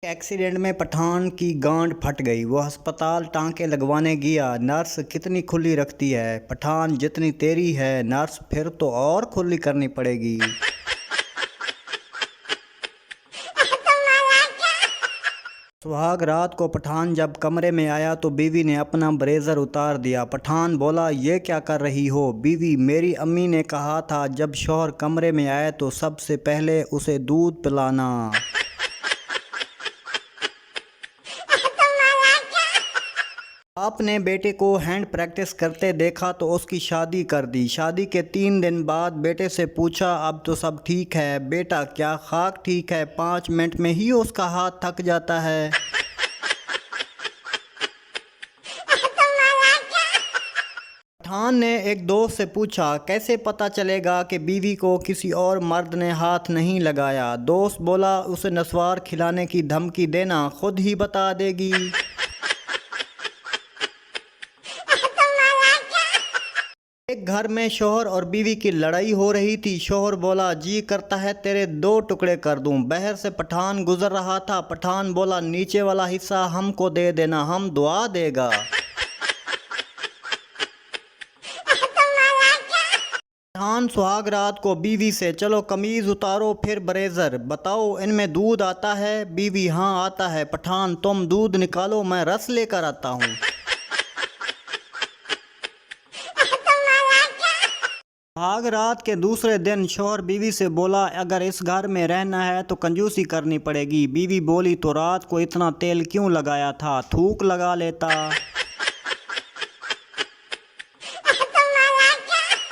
Accident में पठान की गांड फट गई। वो अस्पताल टांके लगवाने गया। नर्स कितनी खुली रखती है। पठान जितनी तेरी है नर्स फिर तो और खुली करनी पड़ेगी। सुहाग रात को पठान जब कमरे में आया तो बीवी ने अपना ब्लेजर उतार दिया। पठान बोला, ये क्या कर रही हो? बीवी, मेरी अम्मी ने कहा था जब शौहर कमरे में आए तो सबसे पहले उसे दूध पिलाना। आपने बेटे को हैंड प्रैक्टिस करते देखा तो उसकी शादी कर दी। शादी के 3 दिन बाद बेटे से पूछा, अब तो सब ठीक है? बेटा, क्या खाक ठीक है? 5 मिनट में ही उसका हाथ थक जाता है। पठान ने एक दोस्त से पूछा, कैसे पता चलेगा कि बीवी को किसी और मर्द ने हाथ नहीं लगाया? दोस्त बोला, उसे नस्वार खिलाने की धमकी देना, खुद ही बता देगी। एक घर में शौहर और बीवी की लड़ाई हो रही थी। शौहर बोला, जी करता है तेरे 2 टुकड़े कर दूं। बाहर से पठान गुजर रहा था। पठान बोला, नीचे वाला हिस्सा हमको दे देना, हम दुआ देगा। पठान सुहाग रात को बीवी से, चलो कमीज उतारो फिर ब्लेजर, बताओ इनमें दूध आता है? बीवी, हाँ आता है। पठान, तुम दूध निकालो, मैं रस लेकर आता हूँ। सुहाग रात के दूसरे दिन शौहर बीवी से बोला, अगर इस घर में रहना है तो कंजूसी करनी पड़ेगी। बीवी बोली, तो रात को इतना तेल क्यों लगाया था? थूक लगा लेता।